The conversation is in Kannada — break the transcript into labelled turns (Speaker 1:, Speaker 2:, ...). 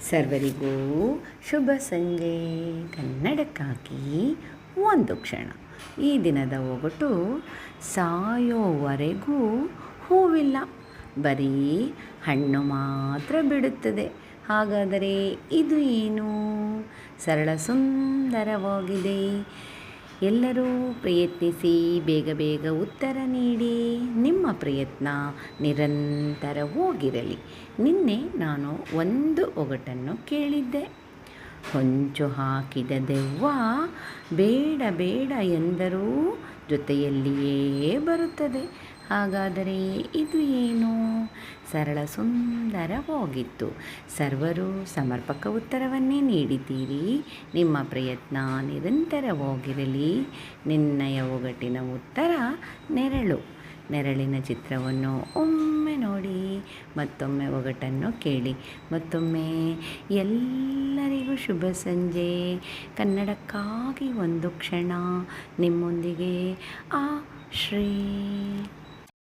Speaker 1: ಸರ್ವರಿಗೂ ಶುಭ ಸಂಜೆ. ಕನ್ನಡಕ್ಕಾಗಿ ಒಂದು ಕ್ಷಣ. ಈ ದಿನದ ಒಗಟು: ಸಾಯೋವರೆಗೂ ಹೂವಿಲ್ಲ, ಬರೀ ಹಣ್ಣು ಮಾತ್ರ ಬಿಡುತ್ತದೆ. ಹಾಗಾದರೆ ಇದು ಏನು? ಸರಳ ಸುಂದರವಾಗಿದೆ. ಎಲ್ಲರೂ ಪ್ರಯತ್ನಿಸಿ, ಬೇಗ ಬೇಗ ಉತ್ತರ ನೀಡಿ. ನಿಮ್ಮ ಪ್ರಯತ್ನ ನಿರಂತರವಾಗಿರಲಿ. ನಿನ್ನೆ ನಾನು ಒಂದು ಒಗಟನ್ನು ಕೇಳಿದ್ದೆ. ಹೊಂಚು ಹಾಕಿದ ದೆವ್ವ ಬೇಡ ಬೇಡ ಎಂದರೂ ಜೊತೆಯಲ್ಲಿಯೇ ಬರುತ್ತದೆ. ಹಾಗಾದರೆ ಇದು ಏನು? ಸರಳ ಸುಂದರವಾಗಿತ್ತು. ಸರ್ವರು ಸಮರ್ಪಕ ಉತ್ತರವನ್ನೇ ನೀಡಿದ್ದೀರಿ. ನಿಮ್ಮ ಪ್ರಯತ್ನ ನಿರಂತರವಾಗಿರಲಿ. ನಿನ್ನೆಯ ಒಗಟಿನ ಉತ್ತರ ನೆರಳು. ನೆರಳಿನ ಚಿತ್ರವನ್ನು ಒಮ್ಮೆ ನೋಡಿ, ಮತ್ತೊಮ್ಮೆ ಒಗಟನ್ನು ಕೇಳಿ. ಮತ್ತೊಮ್ಮೆ ಎಲ್ಲರಿಗೂ ಶುಭ ಸಂಜೆ. ಕನ್ನಡಕ್ಕಾಗಿ ಒಂದು ಕ್ಷಣ. ನಿಮ್ಮೊಂದಿಗೆ ಆ ಶ್ರೀ.